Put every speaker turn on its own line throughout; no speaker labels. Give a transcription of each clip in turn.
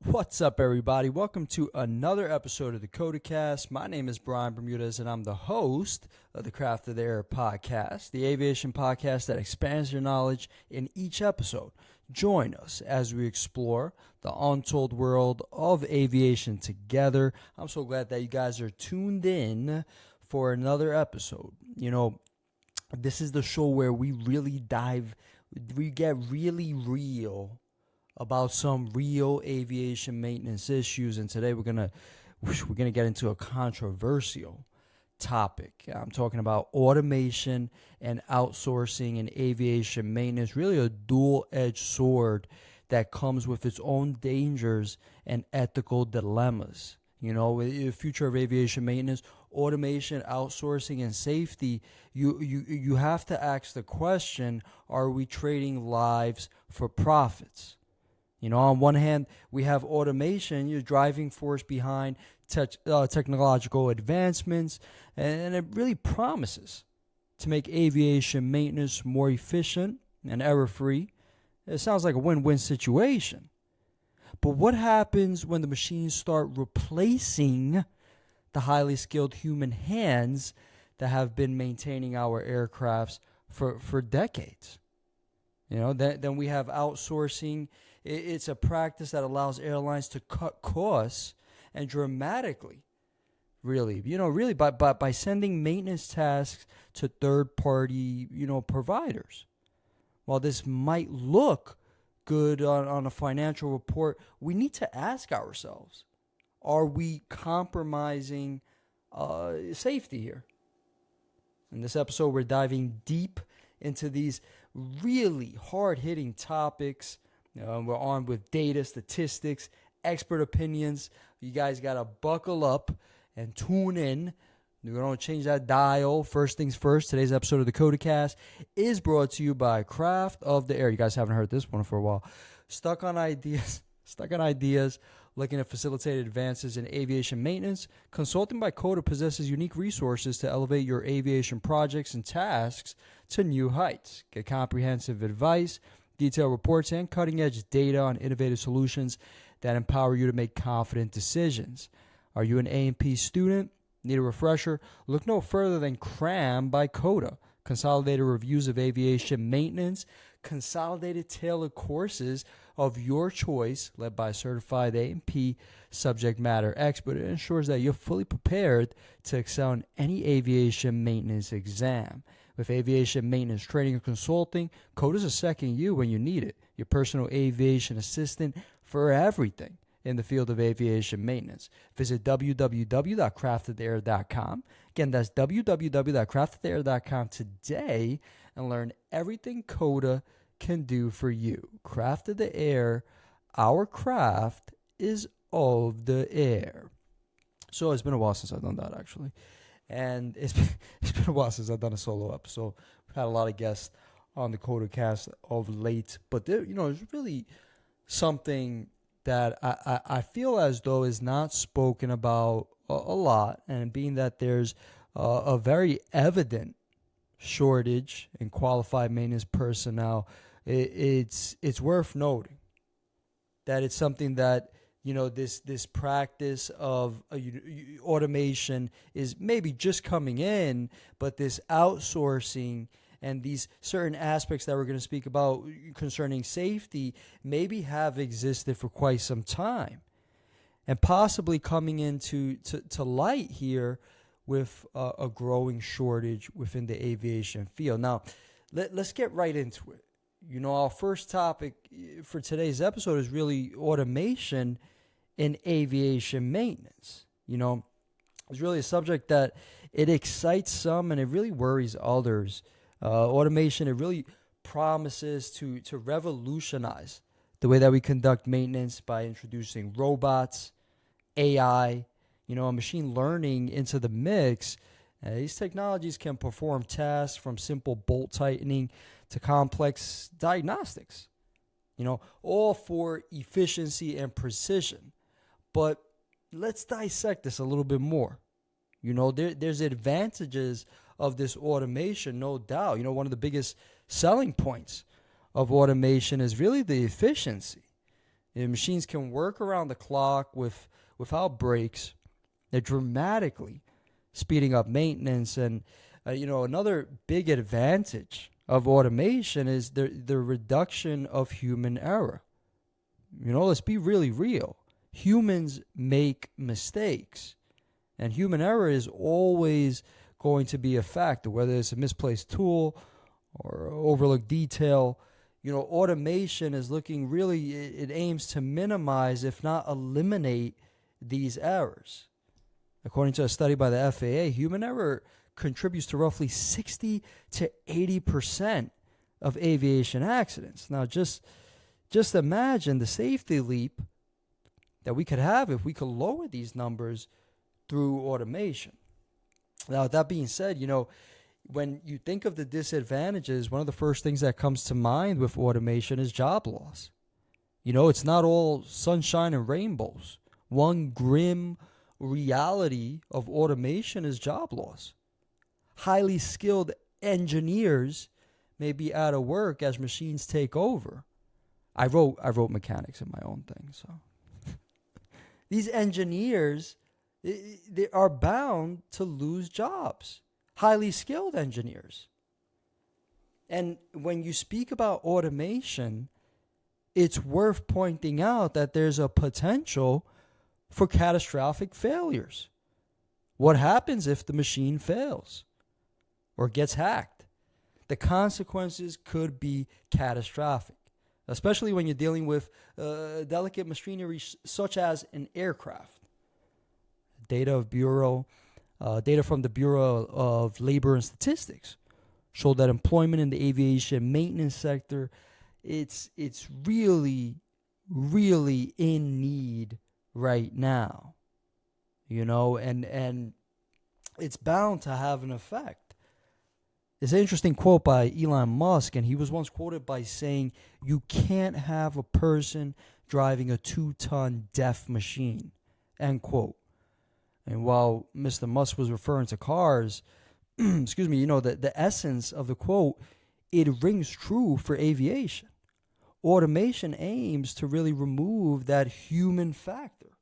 What's up, everybody? Welcome to another episode of the CotAcasT. My name is Brian Bermudez, and I'm the host of the Craft of the Air podcast, the aviation podcast that expands your knowledge in each episode. Join us as we explore the untold world of aviation together. I'm so glad that you guys are tuned in for another episode. This is the show where we get really real about some real aviation maintenance issues, and today we're gonna get into a controversial topic. I'm talking about automation and outsourcing in aviation maintenance, really a dual-edged sword that comes with its own dangers and ethical dilemmas. The future of aviation maintenance, automation, outsourcing, and safety, you have to ask the question, are we trading lives for profits? On one hand, we have automation, your driving force behind technological advancements, and it really promises to make aviation maintenance more efficient and error-free. It sounds like a win-win situation. But what happens when the machines start replacing the highly skilled human hands that have been maintaining our aircrafts for decades? Then we have outsourcing. It's a practice that allows airlines to cut costs and dramatically, really by sending maintenance tasks to third-party, providers. While this might look good on a financial report, we need to ask ourselves, are we compromising safety here? In this episode, we're diving deep into these really hard-hitting topics. We're armed with data, statistics, expert opinions. You guys got to buckle up and tune in. We're going to change that dial. First things first, today's episode of the CotAcasT is brought to you by Craft of the Air. You guys haven't heard this one for a while. Stuck on ideas, looking to facilitate advances in aviation maintenance. Consulting by Coda possesses unique resources to elevate your aviation projects and tasks to new heights. Get comprehensive advice, detailed reports, and cutting-edge data on innovative solutions that empower you to make confident decisions. Are you an A&P student? Need a refresher? Look no further than Cram by Coda. Consolidated reviews of aviation maintenance, consolidated tailored courses of your choice, led by a certified A&P subject matter expert. It ensures that you're fully prepared to excel in any aviation maintenance exam. With aviation maintenance training and consulting, Coda's a second you when you need it. Your personal aviation assistant for everything in the field of aviation maintenance. Visit www.craftoftheair.com. Again, that's www.craftoftheair.com today and learn everything Coda can do for you. Craft of the Air, our craft is of the air. So it's been a while since I've done that, actually. And it's been a while since I've done a solo episode. We've had a lot of guests on the CotAcasT of late, but there, it's really something that I feel as though is not spoken about a lot, and being that there's a very evident shortage in qualified maintenance personnel, it's worth noting that it's something that this practice of automation is maybe just coming in, but this outsourcing and these certain aspects that we're going to speak about concerning safety maybe have existed for quite some time, and possibly coming into light here with a growing shortage within the aviation field. Now, let's get right into it. Our first topic for today's episode is really automation in aviation maintenance. It's really a subject that it excites some and it really worries others. Automation, it really promises to revolutionize the way that we conduct maintenance by introducing robots, AI, machine learning into the mix. These technologies can perform tasks from simple bolt tightening to complex diagnostics, all for efficiency and precision. But let's dissect this a little bit more. There's advantages of this automation, no doubt. One of the biggest selling points of automation is really the efficiency. And machines can work around the clock without breaks. They're dramatically speeding up maintenance. And another big advantage of automation is the reduction of human error. Let's be really real. Humans make mistakes, and human error is always going to be a factor, whether it's a misplaced tool or overlooked detail. Automation is looking really, it aims to minimize, if not eliminate, these errors. According to a study by the FAA, human error contributes to roughly 60 to 80% of aviation accidents. Now, just imagine the safety leap that we could have if we could lower these numbers through automation. Now, with that being said, when you think of the disadvantages, one of the first things that comes to mind with automation is job loss. It's not all sunshine and rainbows. One grim reality of automation is job loss. Highly skilled engineers may be out of work as machines take over. I wrote mechanics in my own thing, so these engineers, they are bound to lose jobs. Highly skilled engineers. And when you speak about automation, it's worth pointing out that there's a potential for catastrophic failures. What happens if the machine fails or gets hacked? The consequences could be catastrophic, especially when you're dealing with delicate machinery such as an aircraft. Data from the Bureau of Labor and Statistics show that employment in the aviation maintenance sector, it's really, really in need right now. And it's bound to have an effect. There's an interesting quote by Elon Musk, and he was once quoted by saying, "You can't have a person driving a 2-ton death machine," end quote. And while Mr. Musk was referring to cars, excuse me, the essence of the quote, it rings true for aviation. Automation aims to really remove that human factor.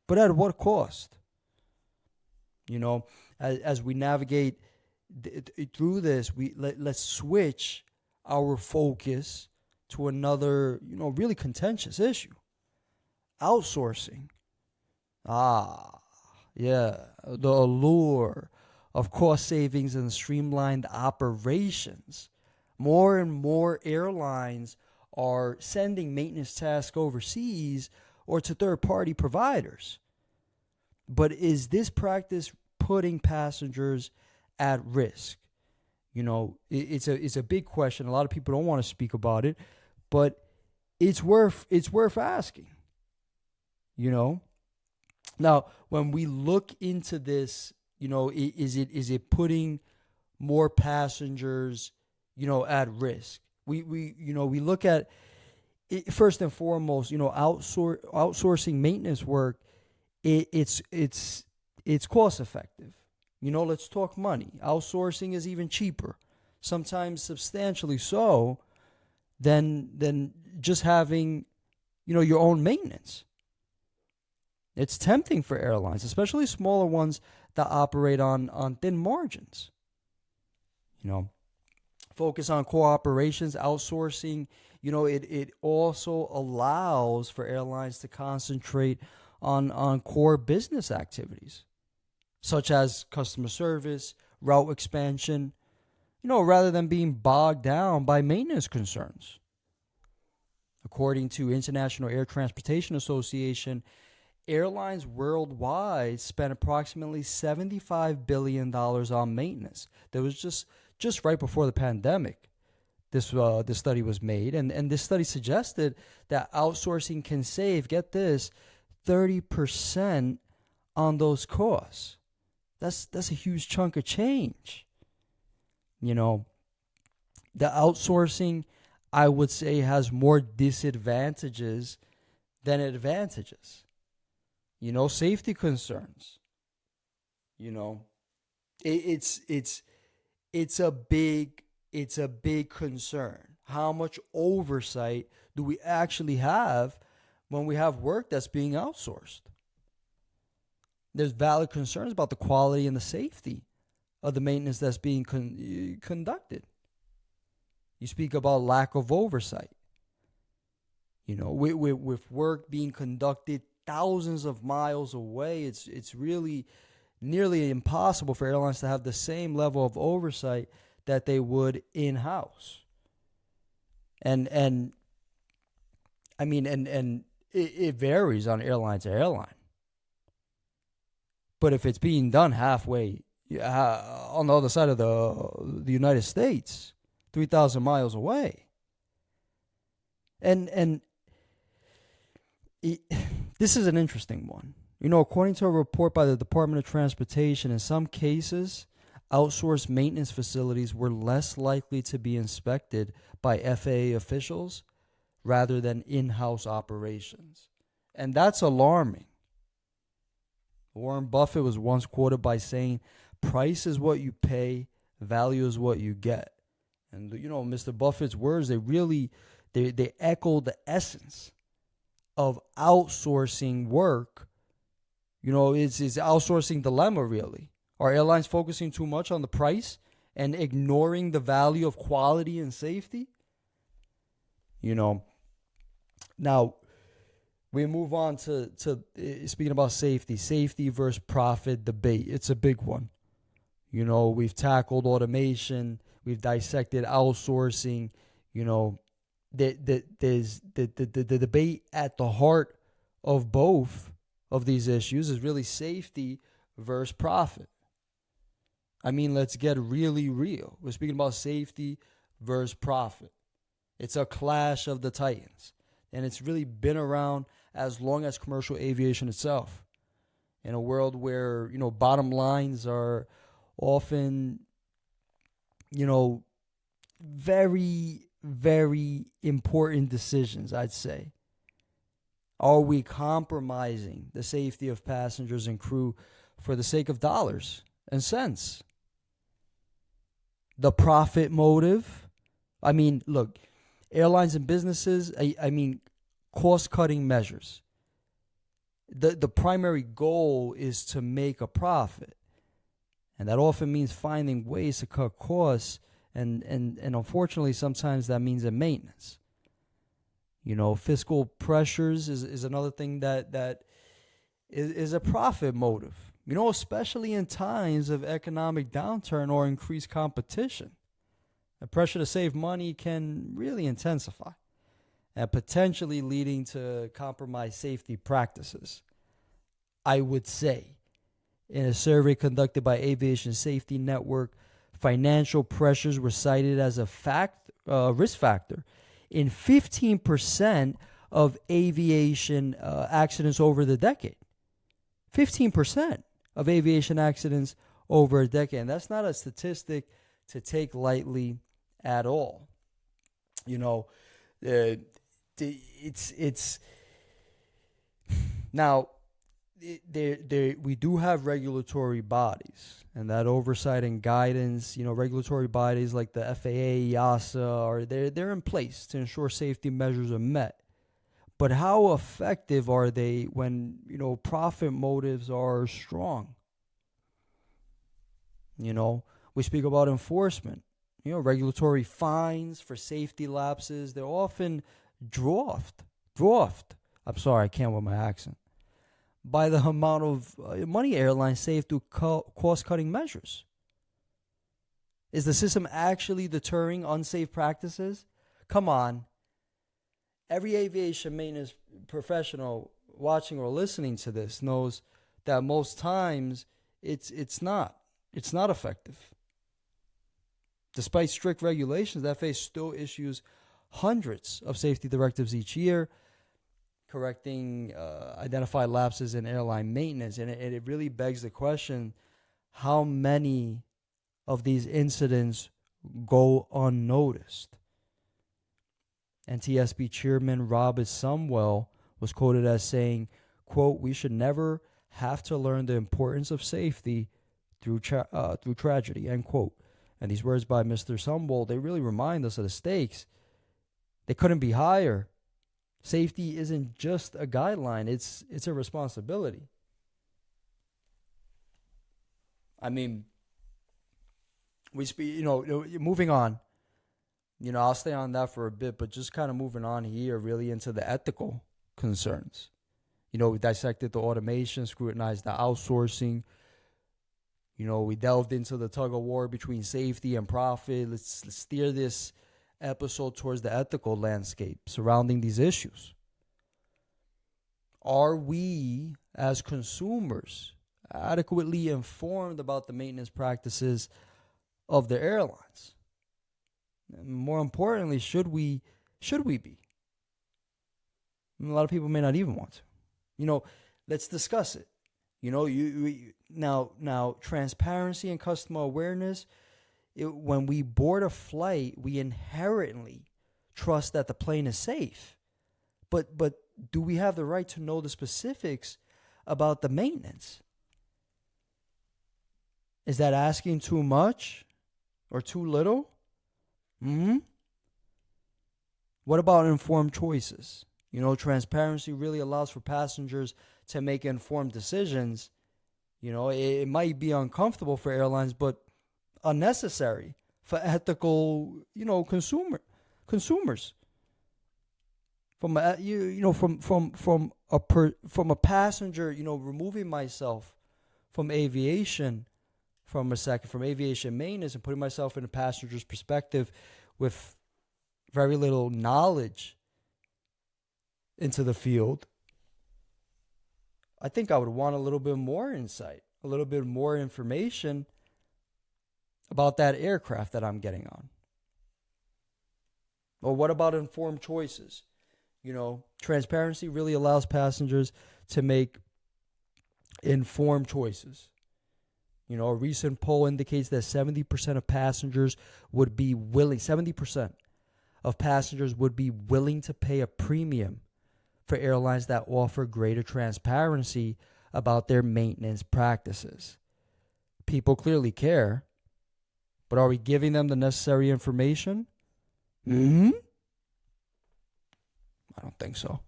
But at what cost? As we navigate through this, let's switch our focus to another, really contentious issue. Outsourcing. Yeah, the allure of cost savings and streamlined operations. More and more airlines are sending maintenance tasks overseas or to third-party providers. But is this practice putting passengers at risk? It's a big question. A lot of people don't want to speak about it, but it's worth asking. Now, when we look into this, is it putting more passengers, at risk? We look at it, first and foremost, outsourcing maintenance work. It's cost effective. Let's talk money. Outsourcing is even cheaper, sometimes substantially so, than just having, your own maintenance. It's tempting for airlines, especially smaller ones that operate on thin margins. Focus on core operations, outsourcing. It also allows for airlines to concentrate on core business activities, such as customer service, route expansion, rather than being bogged down by maintenance concerns. According to International Air Transportation Association, airlines worldwide spend approximately $75 billion on maintenance. That was just right before the pandemic. This study was made, and this study suggested that outsourcing can save, get this, 30% on those costs. That's a huge chunk of change. The outsourcing, I would say, has more disadvantages than advantages. Safety concerns. It's a big concern. How much oversight do we actually have when we have work that's being outsourced. There's valid concerns about the quality and the safety of the maintenance that's being conducted. You speak about lack of oversight. With work being conducted thousands of miles away, it's really nearly impossible for airlines to have the same level of oversight that they would in-house. And it varies on airline to airline. But if it's being done halfway on the other side of the United States, 3,000 miles away, and this is an interesting one. According to a report by the Department of Transportation, in some cases, outsourced maintenance facilities were less likely to be inspected by FAA officials rather than in-house operations. And that's alarming. Warren Buffett was once quoted by saying, "Price is what you pay, value is what you get." And Mr. Buffett's words, they echo the essence of outsourcing work. It's outsourcing dilemma, really. Are airlines focusing too much on the price and ignoring the value of quality and safety? Now we move on to speaking about safety versus profit debate. It's a big one. We've tackled automation, we've dissected outsourcing. There's the debate at the heart of both of these issues is really safety versus profit. Let's get really real. We're speaking about safety versus profit. It's a clash of the titans. And it's really been around as long as commercial aviation itself. In a world where, bottom lines are often, very, very important decisions, I'd say. Are we compromising the safety of passengers and crew for the sake of dollars and cents? The profit motive. Look, airlines and businesses, cost-cutting measures. The primary goal is to make a profit. And that often means finding ways to cut costs. And unfortunately, sometimes that means in maintenance. Fiscal pressures is another thing that is a profit motive. Especially in times of economic downturn or increased competition. The pressure to save money can really intensify and potentially leading to compromised safety practices. I would say, in a survey conducted by Aviation Safety Network, financial pressures were cited as a risk factor in 15% of aviation accidents over the decade. 15% of aviation accidents over a decade. And that's not a statistic to take lightly at all. It's now we do have regulatory bodies, and that oversight and guidance, regulatory bodies like the FAA, EASA, they're in place to ensure safety measures are met. But how effective are they when, profit motives are strong? We speak about enforcement. Regulatory fines for safety lapses, they're often dwarfed. I'm sorry, I can't with my accent. By the amount of money airlines save through cost-cutting measures. Is the system actually deterring unsafe practices? Come on. Every aviation maintenance professional watching or listening to this knows that most times it's not effective. Despite strict regulations, the FAA still issues hundreds of safety directives each year, correcting identified lapses in airline maintenance. And it really begs the question, how many of these incidents go unnoticed? NTSB Chairman Robert Sumwell was quoted as saying, quote, "We should never have to learn the importance of safety through tragedy," end quote. And these words by Mr. Sumwell, they really remind us of the stakes. They couldn't be higher. Safety isn't just a guideline, it's a responsibility. I mean, moving on. I'll stay on that for a bit, but just kind of moving on here really into the ethical concerns. We dissected the automation, scrutinized the outsourcing. We delved into the tug of war between safety and profit. Let's steer this episode towards the ethical landscape surrounding these issues. Are we, as consumers, adequately informed about the maintenance practices of the airlines? And more importantly, should we be? A lot of people may not even want to. Let's discuss it. Now transparency and customer awareness. When we board a flight, we inherently trust that the plane is safe. But do we have the right to know the specifics about the maintenance? Is that asking too much or too little? What about informed choices? Transparency really allows for passengers to make informed decisions. It might be uncomfortable for airlines, but unnecessary for ethical, consumers. From a passenger, removing myself from aviation from aviation maintenance and putting myself in a passenger's perspective with very little knowledge into the field, I think I would want a little bit more insight, a little bit more information about that aircraft that I'm getting on. Or what about informed choices? Transparency really allows passengers to make informed choices. A recent poll indicates that 70% of passengers would be willing, 70% of passengers would be willing to pay a premium for airlines that offer greater transparency about their maintenance practices. People clearly care, but are we giving them the necessary information? I don't think so.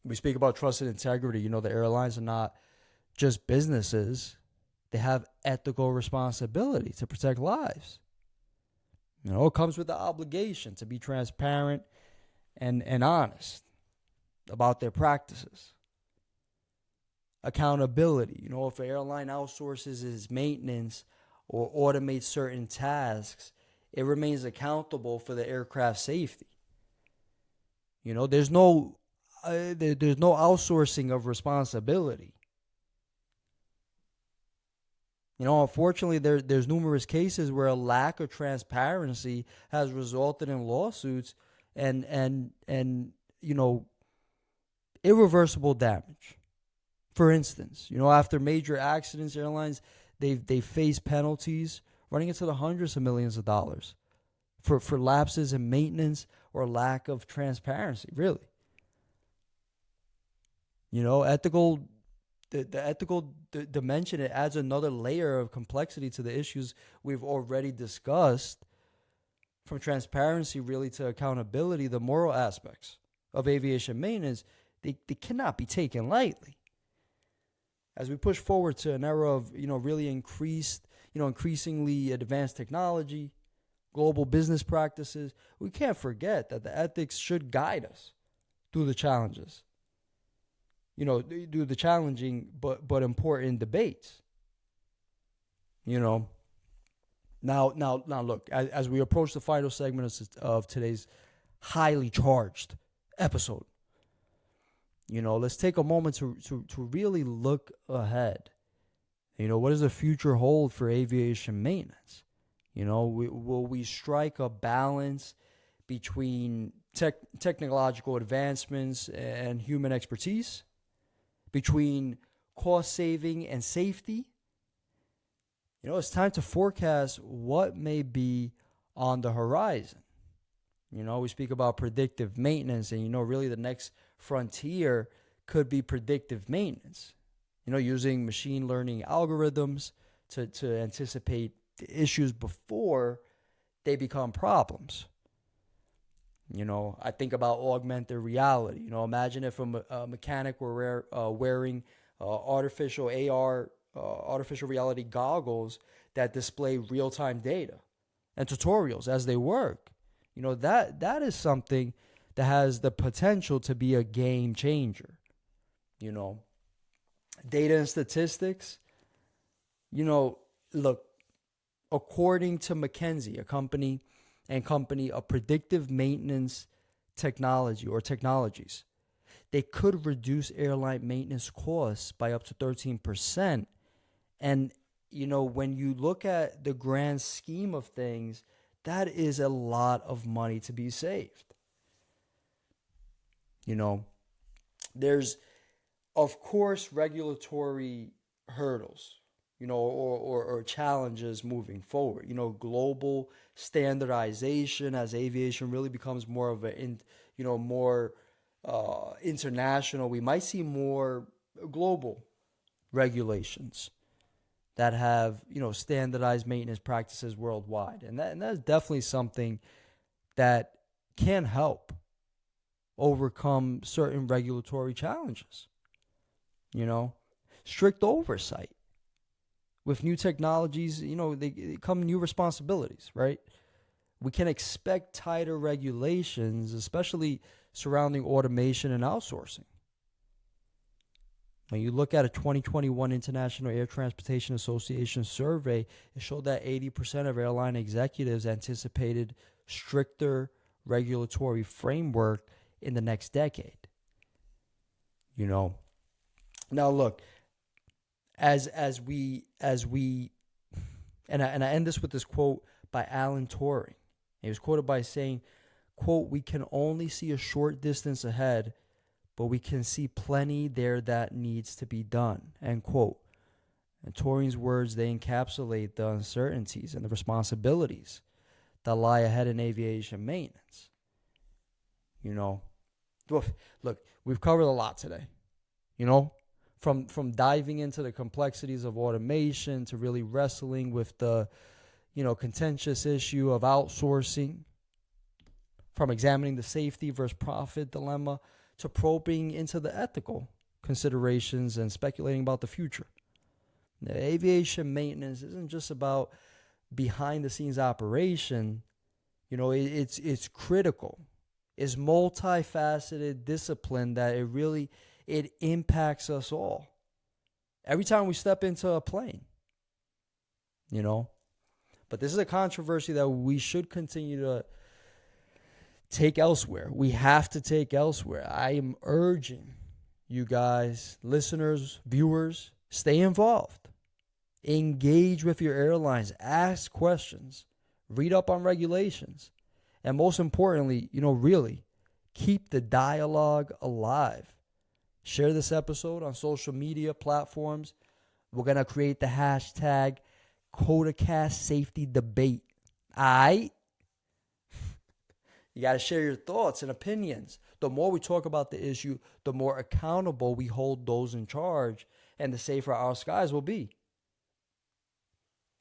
We speak about trust and integrity. The airlines are not just businesses. They have ethical responsibility to protect lives. It comes with the obligation to be transparent and honest about their practices. Accountability. If an airline outsources its maintenance or automates certain tasks, it remains accountable for the aircraft safety. There's no outsourcing of responsibility. Unfortunately, there's numerous cases where a lack of transparency has resulted in lawsuits and irreversible damage. For instance, after major accidents, airlines they face penalties running into the hundreds of millions of dollars for lapses in maintenance or lack of transparency. Really, ethical. The ethical dimension, it adds another layer of complexity to the issues we've already discussed. From transparency really to accountability, the moral aspects of aviation maintenance, they cannot be taken lightly. As we push forward to an era of really increasingly advanced technology, global business practices, we can't forget that the ethics should guide us through the challenges. Do the challenging but important debates. Now look, as we approach the final segment of today's highly charged episode, let's take a moment to really look ahead. What does the future hold for aviation maintenance? Will we strike a balance between technological advancements and human expertise? Between cost saving and safety? It's time to forecast what may be on the horizon. We speak about predictive maintenance, and really the next frontier could be predictive maintenance. Using machine learning algorithms to anticipate issues before they become problems. I think about augmented reality. Imagine if a mechanic were wearing artificial AR, artificial reality goggles that display real-time data and tutorials as they work. That is something that has the potential to be a game changer. You know, Data and statistics. Look, according to McKinsey, a company of predictive maintenance technology or technologies, they could reduce airline maintenance costs by up to 13%. And, when you look at the grand scheme of things, that is a lot of money to be saved. There's, of course, regulatory hurdles, or challenges moving forward. Global standardization as aviation really becomes more of more international. We might see more global regulations that have, standardized maintenance practices worldwide. And that's definitely something that can help overcome certain regulatory challenges. Strict oversight. With new technologies, they come new responsibilities, right? We can expect tighter regulations, especially surrounding automation and outsourcing. When you look at a 2021 International Air Transportation Association survey, it showed that 80% of airline executives anticipated stricter regulatory framework in the next decade. Now look, as we and I end this with this quote by Alan Turing. He was quoted by saying, quote, "We can only see a short distance ahead, but we can see plenty there that needs to be done," end quote. And Turing's words, they encapsulate the uncertainties and the responsibilities that lie ahead in aviation maintenance. Look, we've covered a lot today. From diving into the complexities of automation to really wrestling with the, contentious issue of outsourcing, from examining the safety versus profit dilemma to probing into the ethical considerations and speculating about the future. The aviation maintenance isn't just about behind the scenes operation. It's critical. It's multifaceted discipline that it impacts us all. Every time we step into a plane, But this is a controversy that we should continue to take elsewhere. We have to take elsewhere. I am urging you guys, listeners, viewers, stay involved. Engage with your airlines. Ask questions. Read up on regulations. And most importantly, really keep the dialogue alive. Share this episode on social media platforms. We're going to create the hashtag CotAcasT Safety Debate. All right? You got to share your thoughts and opinions. The more we talk about the issue, the more accountable we hold those in charge, and the safer our skies will be.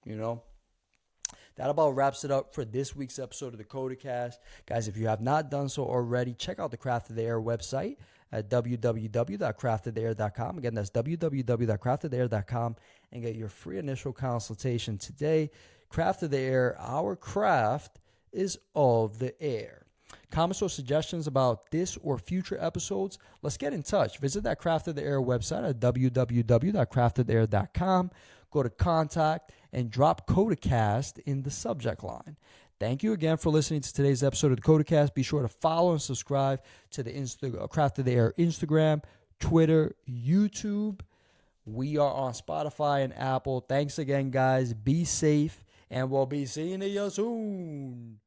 That about wraps it up for this week's episode of the CotAcasT. Guys, if you have not done so already, check out the Craft of the Air website at www.craftoftheair.com. Again, that's www.craftoftheair.com, and get your free initial consultation today. Craft of the Air, our craft is of the air. Comments or suggestions about this or future episodes, let's get in touch. Visit that Craft of the Air website at www.craftoftheair.com. Go to contact and drop CotAcasT in the subject line. Thank you again for listening to today's episode of the CotAcasT. Be sure to follow and subscribe to the Craft of the Air Instagram, Twitter, YouTube. We are on Spotify and Apple. Thanks again, guys. Be safe, and we'll be seeing you soon.